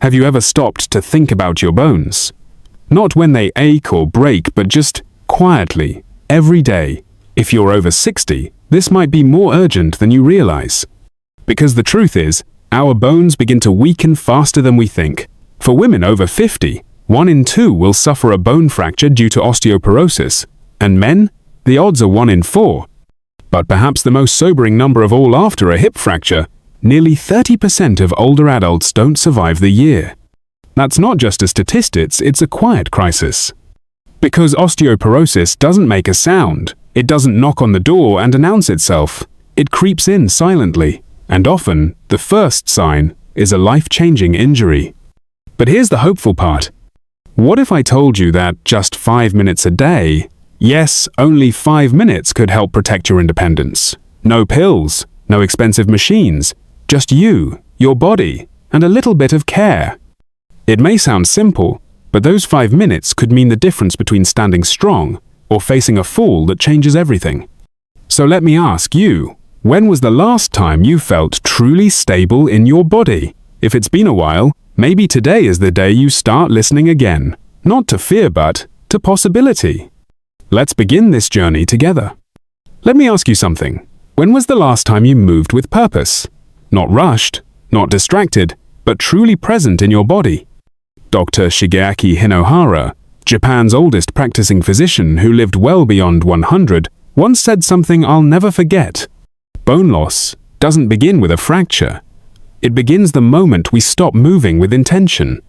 Have you ever stopped to think about your bones? Not when they ache or break, but just quietly, every day. If you're over 60, this might be more urgent than you realize. Because the truth is, our bones begin to weaken faster than we think. For women over 50, 1 in 2 will suffer a bone fracture due to osteoporosis, and men, the odds are 1 in 4. But perhaps the most sobering number of all, after a hip fracture, nearly 30% of older adults don't survive the year. That's not just a statistic, it's a quiet crisis. Because osteoporosis doesn't make a sound, it doesn't knock on the door and announce itself. It creeps in silently, and often, the first sign is a life-changing injury. But here's the hopeful part. What if I told you that just 5 minutes a day, yes, only 5 minutes, could help protect your independence? No pills, no expensive machines, just you, your body, and a little bit of care. It may sound simple, but those 5 minutes could mean the difference between standing strong or facing a fall that changes everything. So let me ask you, when was the last time you felt truly stable in your body? If it's been a while, maybe today is the day you start listening again. Not to fear, but to possibility. Let's begin this journey together. Let me ask you something. When was the last time you moved with purpose? Not rushed, not distracted, but truly present in your body. Dr. Shigeaki Hinohara, Japan's oldest practicing physician who lived well beyond 100, once said something I'll never forget. Bone loss doesn't begin with a fracture. It begins the moment we stop moving with intention.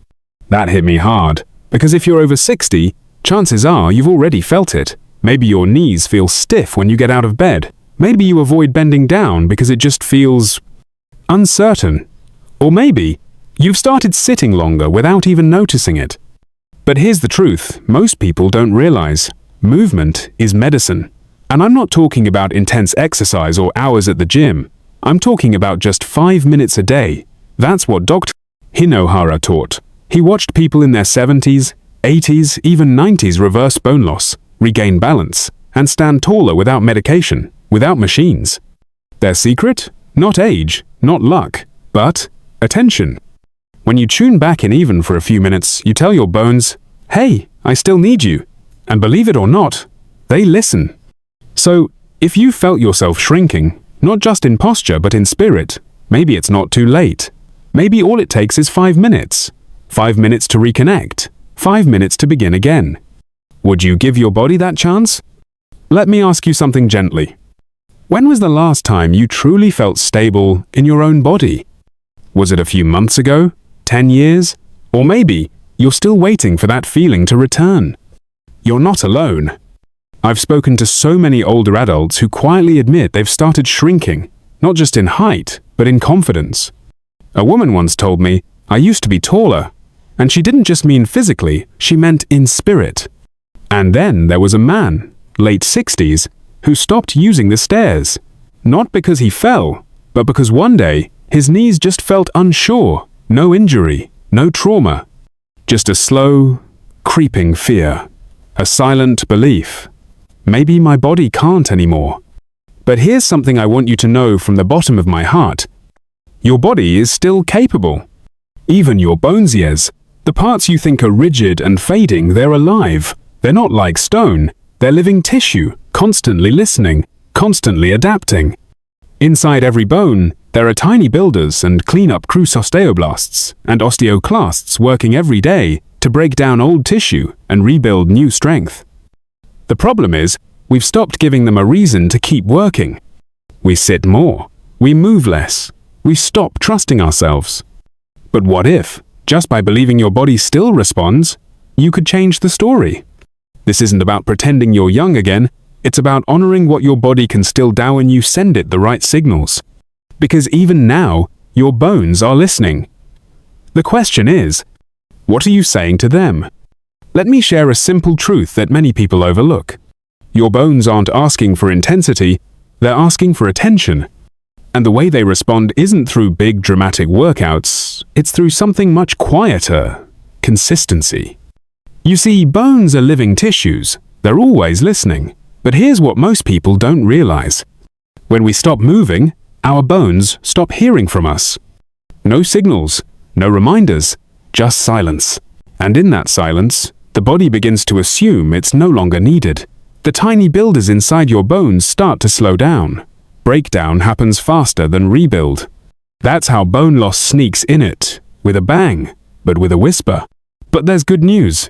That hit me hard, because if you're over 60, chances are you've already felt it. Maybe your knees feel stiff when you get out of bed. Maybe you avoid bending down because it just feels uncertain. Or maybe you've started sitting longer without even noticing it. But here's the truth, most people don't realize. Movement is medicine. And I'm not talking about intense exercise or hours at the gym. I'm talking about just 5 minutes a day. That's what Dr. Hinohara taught. He watched people in their 70s, 80s, even 90s reverse bone loss, regain balance, and stand taller without medication, without machines. Their secret? Not age, not luck, but attention. When you tune back in even for a few minutes, you tell your bones, hey, I still need you. And believe it or not, they listen. So, if you felt yourself shrinking, not just in posture but in spirit, maybe it's not too late. Maybe all it takes is 5 minutes. 5 minutes to reconnect. 5 minutes to begin again. Would you give your body that chance? Let me ask you something gently. When was the last time you truly felt stable in your own body? Was it a few months ago? 10 years? Or maybe you're still waiting for that feeling to return. You're not alone. I've spoken to so many older adults who quietly admit they've started shrinking, not just in height, but in confidence. A woman once told me, I used to be taller, and she didn't just mean physically, she meant in spirit. And then there was a man, late 60s, who stopped using the stairs. Not because he fell, but because one day his knees just felt unsure. No injury, no trauma. Just a slow, creeping fear. A silent belief. Maybe my body can't anymore. But here's something I want you to know from the bottom of my heart. Your body is still capable. Even your bones, yes. The parts you think are rigid and fading, they're alive. They're not like stone. They're living tissue, constantly listening, constantly adapting. Inside every bone, there are tiny builders and clean-up cruce osteoblasts and osteoclasts working every day to break down old tissue and rebuild new strength. The problem is, we've stopped giving them a reason to keep working. We sit more. We move less. We stop trusting ourselves. But what if, just by believing your body still responds, you could change the story? This isn't about pretending you're young again. It's about honoring what your body can still do when you send it the right signals. Because even now, your bones are listening. The question is, what are you saying to them? Let me share a simple truth that many people overlook. Your bones aren't asking for intensity, they're asking for attention. And the way they respond isn't through big dramatic workouts, it's through something much quieter: consistency. You see, bones are living tissues. They're always listening. But here's what most people don't realize. When we stop moving, our bones stop hearing from us. No signals, no reminders, just silence. And in that silence, the body begins to assume it's no longer needed. The tiny builders inside your bones start to slow down. Breakdown happens faster than rebuild. That's how bone loss sneaks in it, with a bang, but with a whisper. But there's good news.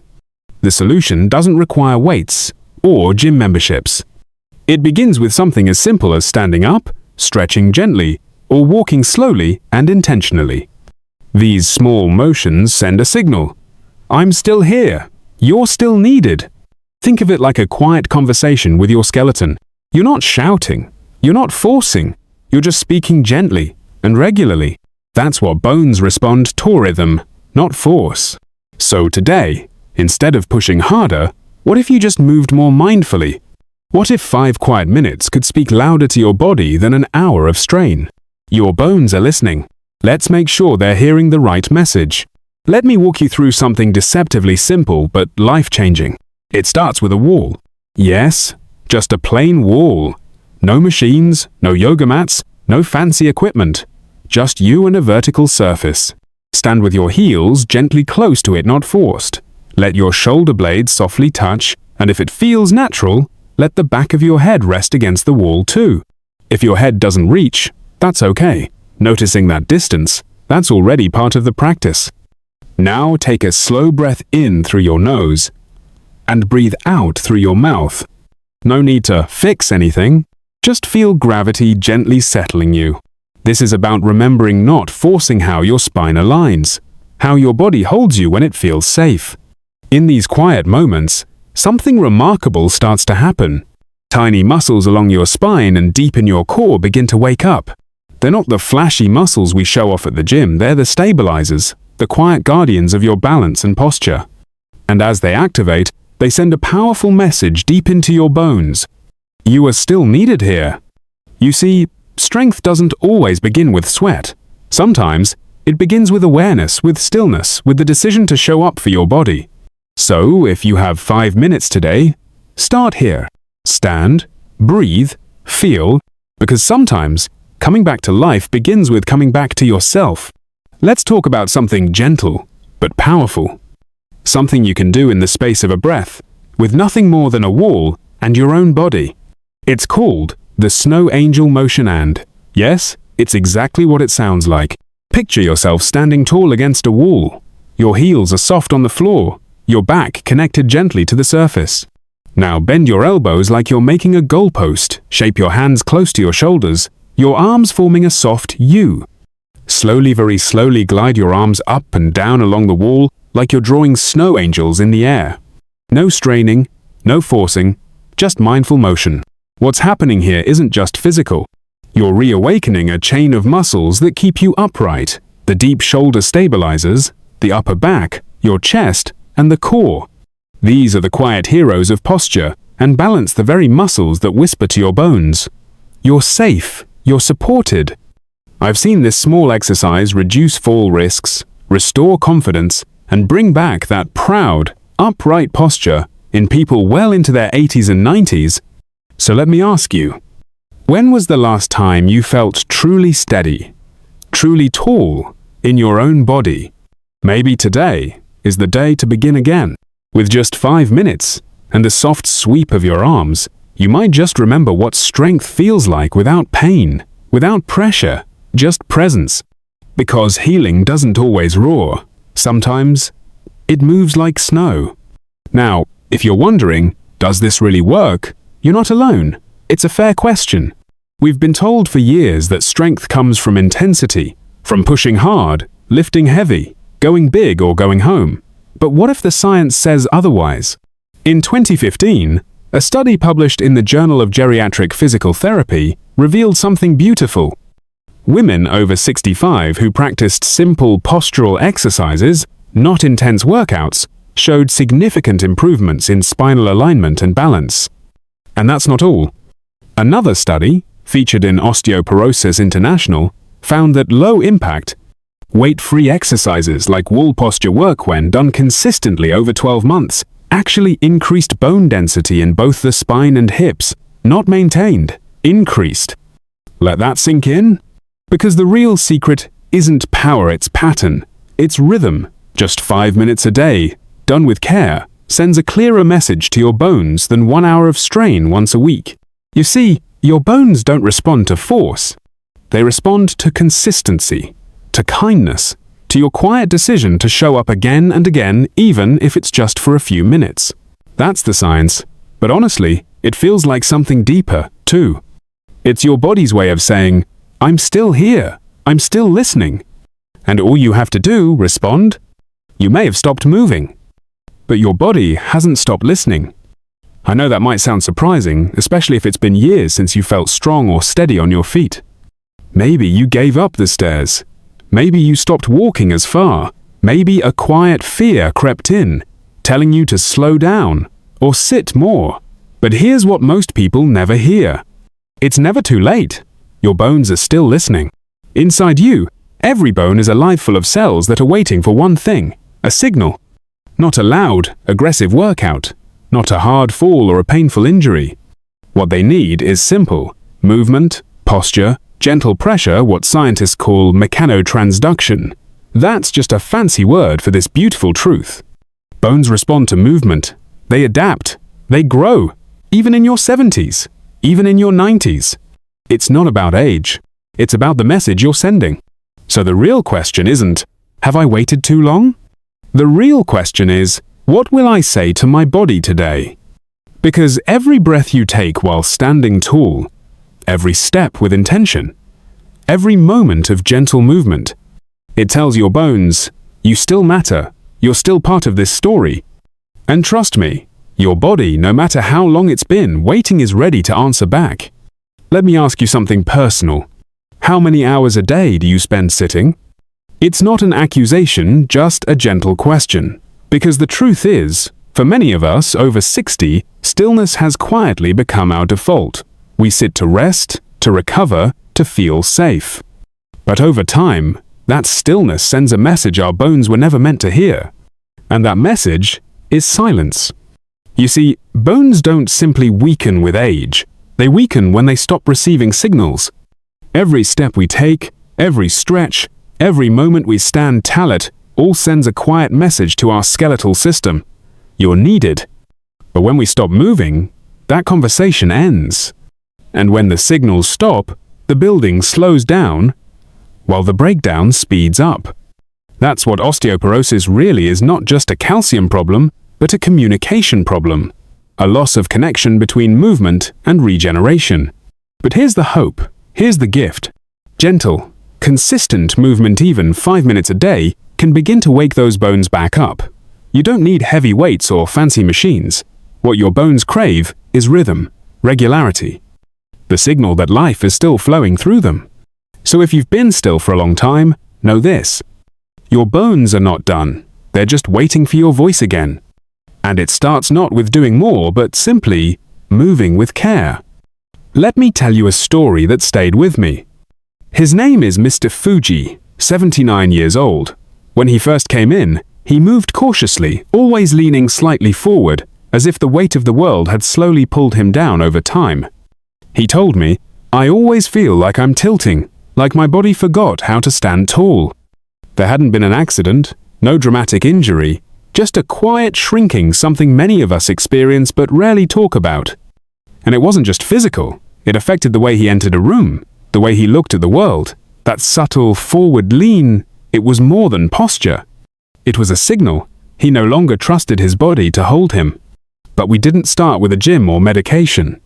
The solution doesn't require weights or gym memberships. It begins with something as simple as standing up, stretching gently, or walking slowly and intentionally. These small motions send a signal. I'm still here. You're still needed. Think of it like a quiet conversation with your skeleton. You're not shouting. You're not forcing. You're just speaking gently and regularly. That's what bones respond to: rhythm, not force. So today, instead of pushing harder, what if you just moved more mindfully? What if 5 quiet minutes could speak louder to your body than an hour of strain? Your bones are listening. Let's make sure they're hearing the right message. Let me walk you through something deceptively simple but life-changing. It starts with a wall. Yes, just a plain wall. No machines, no yoga mats, no fancy equipment. Just you and a vertical surface. Stand with your heels gently close to it, not forced. Let your shoulder blades softly touch, and if it feels natural, let the back of your head rest against the wall too. If your head doesn't reach, that's okay. Noticing that distance, that's already part of the practice. Now take a slow breath in through your nose and breathe out through your mouth. No need to fix anything, just feel gravity gently settling you. This is about remembering, not forcing, how your spine aligns, how your body holds you when it feels safe. In these quiet moments, something remarkable starts to happen. Tiny muscles along your spine and deep in your core begin to wake up. They're not the flashy muscles we show off at the gym, they're the stabilizers, the quiet guardians of your balance and posture. And as they activate, they send a powerful message deep into your bones. You are still needed here. You see, strength doesn't always begin with sweat. Sometimes, it begins with awareness, with stillness, with the decision to show up for your body. So, if you have 5 minutes today, start here. Stand, breathe, feel, because sometimes coming back to life begins with coming back to yourself. Let's talk about something gentle, but powerful. Something you can do in the space of a breath, with nothing more than a wall and your own body. It's called the Snow Angel Motion, and yes, it's exactly what it sounds like. Picture yourself standing tall against a wall. Your heels are soft on the floor, your back connected gently to the surface. Now bend your elbows like you're making a goalpost, shape your hands close to your shoulders, your arms forming a soft U. Slowly, very slowly glide your arms up and down along the wall like you're drawing snow angels in the air. No straining, no forcing, just mindful motion. What's happening here isn't just physical. You're reawakening a chain of muscles that keep you upright, the deep shoulder stabilizers, the upper back, your chest, and the core. These are the quiet heroes of posture and balance, the very muscles that whisper to your bones. You're safe, you're supported. I've seen this small exercise reduce fall risks, restore confidence, and bring back that proud, upright posture in people well into their 80s and 90s. So let me ask you, when was the last time you felt truly steady, truly tall in your own body? Maybe today is the day to begin again. With just 5 minutes and the soft sweep of your arms, you might just remember what strength feels like without pain, without pressure, just presence. Because healing doesn't always roar. Sometimes it moves like snow. Now, if you're wondering, does this really work? You're not alone. It's a fair question. We've been told for years that strength comes from intensity, from pushing hard, lifting heavy, going big or going home. But what if the science says otherwise? In 2015, a study published in the Journal of Geriatric Physical Therapy revealed something beautiful. Women over 65 who practiced simple postural exercises, not intense workouts, showed significant improvements in spinal alignment and balance. And that's not all. Another study, featured in Osteoporosis International, found that low-impact, weight-free exercises like wall posture work, when done consistently over 12 months, actually increased bone density in both the spine and hips, not maintained, increased. Let that sink in. Because the real secret isn't power, it's pattern, it's rhythm, Just 5 minutes a day, done with care, sends a clearer message to your bones than 1 hour of strain once a week. You see, your bones don't respond to force. They respond to consistency, to kindness, to your quiet decision to show up again and again, even if it's just for a few minutes. That's the science. But honestly, it feels like something deeper, too. It's your body's way of saying, I'm still here, I'm still listening. And all you have to do, respond. You may have stopped moving, but your body hasn't stopped listening. I know that might sound surprising, especially if it's been years since you felt strong or steady on your feet. Maybe you gave up the stairs. Maybe you stopped walking as far. Maybe a quiet fear crept in, telling you to slow down or sit more. But here's what most people never hear. It's never too late. Your bones are still listening. Inside you, every bone is alive full of cells that are waiting for one thing, a signal. Not a loud, aggressive workout. Not a hard fall or a painful injury. What they need is simple: movement, posture, gentle pressure, what scientists call mechanotransduction. That's just a fancy word for this beautiful truth. Bones respond to movement. They adapt. They grow. Even in your 70s. Even in your 90s. It's not about age. It's about the message you're sending. So the real question isn't, have I waited too long? The real question is, what will I say to my body today? Because every breath you take while standing tall, every step with intention, every moment of gentle movement, it tells your bones, you still matter, you're still part of this story. And trust me, your body, no matter how long it's been, waiting is ready to answer back. Let me ask you something personal. How many hours a day do you spend sitting? It's not an accusation, just a gentle question. Because the truth is, for many of us over 60, stillness has quietly become our default. We sit to rest, to recover, to feel safe. But over time, that stillness sends a message our bones were never meant to hear. And that message is silence. You see, bones don't simply weaken with age. They weaken when they stop receiving signals. Every step we take, every stretch, every moment we stand tallit, all sends a quiet message to our skeletal system. You're needed. But when we stop moving, that conversation ends. And when the signals stop, the building slows down, while the breakdown speeds up. That's what osteoporosis really is, not just a calcium problem, but a communication problem. A loss of connection between movement and regeneration. But here's the hope. Here's the gift. Gentle, consistent movement, even 5 minutes a day, can begin to wake those bones back up. You don't need heavy weights or fancy machines. What your bones crave is rhythm, regularity. The signal that life is still flowing through them. So if you've been still for a long time, know this. Your bones are not done. They're just waiting for your voice again. And it starts not with doing more, but simply moving with care. Let me tell you a story that stayed with me. His name is Mr. Fuji, 79 years old. When he first came in, he moved cautiously, always leaning slightly forward, as if the weight of the world had slowly pulled him down over time. He told me, I always feel like I'm tilting, like my body forgot how to stand tall. There hadn't been an accident, no dramatic injury, just a quiet shrinking, something many of us experience but rarely talk about. And it wasn't just physical, it affected the way he entered a room, the way he looked at the world. That subtle forward lean, it was more than posture. It was a signal. He no longer trusted his body to hold him. But we didn't start with a gym or medication.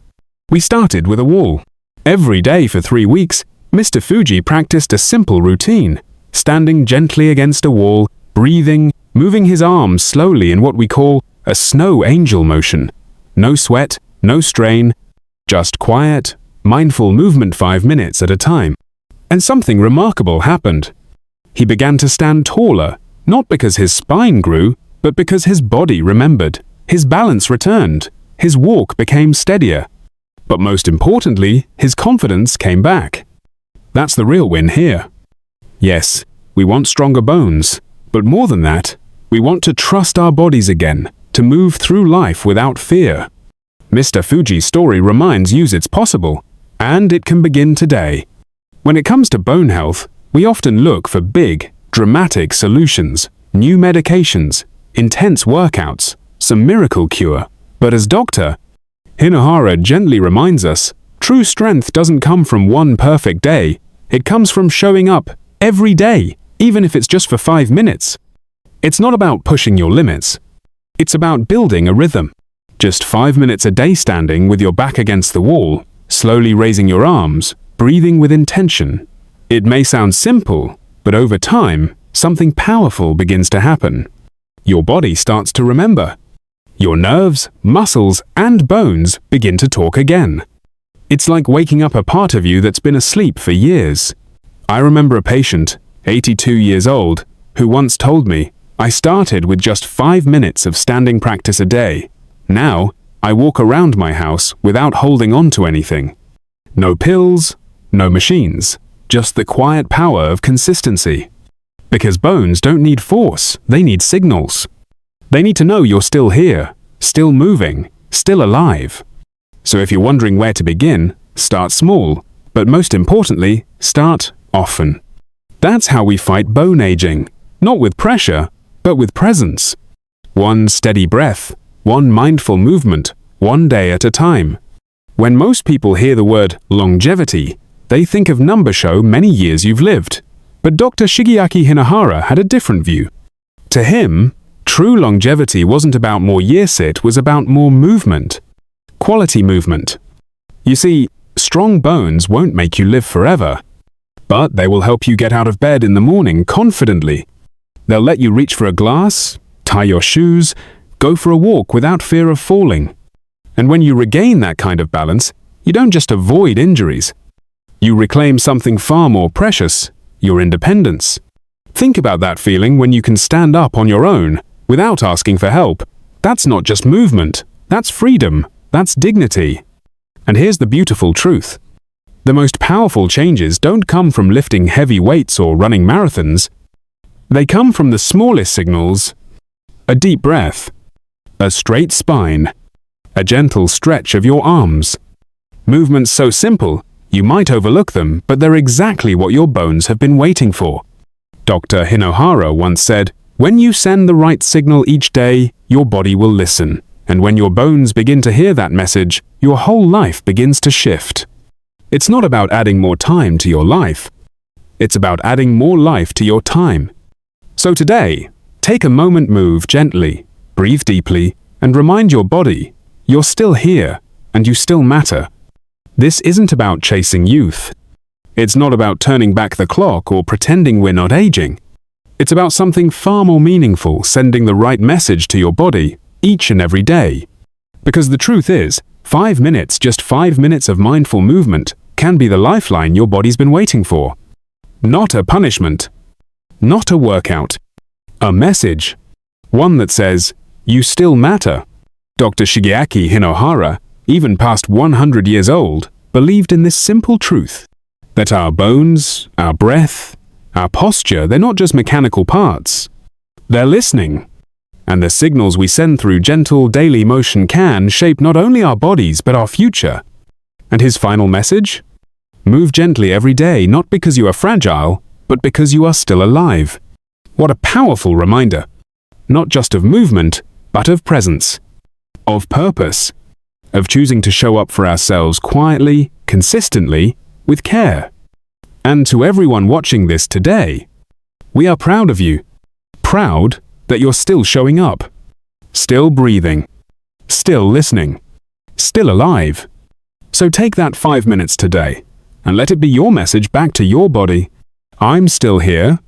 We started with a wall. Every day for 3 weeks, Mr. Fuji practiced a simple routine, standing gently against a wall, breathing, moving his arms slowly in what we call a snow angel motion. No sweat, no strain, just quiet, mindful movement 5 minutes at a time. And something remarkable happened. He began to stand taller, not because his spine grew, but because his body remembered. His balance returned. His walk became steadier. But most importantly, his confidence came back. That's the real win here. Yes, we want stronger bones, but more than that, we want to trust our bodies again, to move through life without fear. Mr. Fuji's story reminds you it's possible, and it can begin today. When it comes to bone health, we often look for big, dramatic solutions. new medications, intense workouts, some miracle cure. But as Dr. Hinohara gently reminds us, true strength doesn't come from one perfect day. It comes from showing up every day, even if it's just for 5 minutes. It's not about pushing your limits. It's about building a rhythm. Just 5 minutes a day standing with your back against the wall, slowly raising your arms, breathing with intention. It may sound simple, but over time, something powerful begins to happen. Your body starts to remember. Your nerves, muscles, and bones begin to talk again. It's like waking up a part of you that's been asleep for years. I remember a patient, 82 years old, who once told me, "I started with just 5 minutes of standing practice a day. Now, I walk around my house without holding on to anything. No pills, no machines, just the quiet power of consistency." Because bones don't need force, they need signals. They need to know you're still here, still moving, still alive. So if you're wondering where to begin, start small, but most importantly, start often. That's how we fight bone aging, not with pressure, but with presence. One steady breath, one mindful movement, one day at a time. When most people hear the word longevity, they think of numbers show many years you've lived. But Dr. Shigeaki Hinohara had a different view. To him, true longevity wasn't about more years, it was about more movement. Quality movement. You see, strong bones won't make you live forever, but they will help you get out of bed in the morning confidently. They'll let you reach for a glass, tie your shoes, go for a walk without fear of falling. And when you regain that kind of balance, you don't just avoid injuries. You reclaim something far more precious, your independence. Think about that feeling when you can stand up on your own, without asking for help. That's not just movement, that's freedom, that's dignity. And here's the beautiful truth. The most powerful changes don't come from lifting heavy weights or running marathons. They come from the smallest signals: a deep breath, a straight spine, a gentle stretch of your arms. Movements so simple, you might overlook them, but they're exactly what your bones have been waiting for. Dr. Hinohara once said, "When you send the right signal each day, your body will listen. And when your bones begin to hear that message, your whole life begins to shift." It's not about adding more time to your life. It's about adding more life to your time. So today, take a moment, move gently, breathe deeply, and remind your body, you're still here, and you still matter. This isn't about chasing youth. It's not about turning back the clock or pretending we're not aging. It's about something far more meaningful, sending the right message to your body each and every day. Because the truth is, 5 minutes, just 5 minutes of mindful movement can be the lifeline your body's been waiting for. Not a punishment. Not a workout. A message. One that says, you still matter. Dr. Shigeaki Hinohara, even past 100 years old, believed in this simple truth, that our bones, our breath, our posture, they're not just mechanical parts. They're listening. And the signals we send through gentle daily motion can shape not only our bodies but our future. And his final message? Move gently every day, not because you are fragile, but because you are still alive. What a powerful reminder. Not just of movement, but of presence. Of purpose. Of choosing to show up for ourselves quietly, consistently, with care. And to everyone watching this today, we are proud of you. Proud that you're still showing up. Still breathing. Still listening. Still alive. So take that 5 minutes today, and let it be your message back to your body. I'm still here,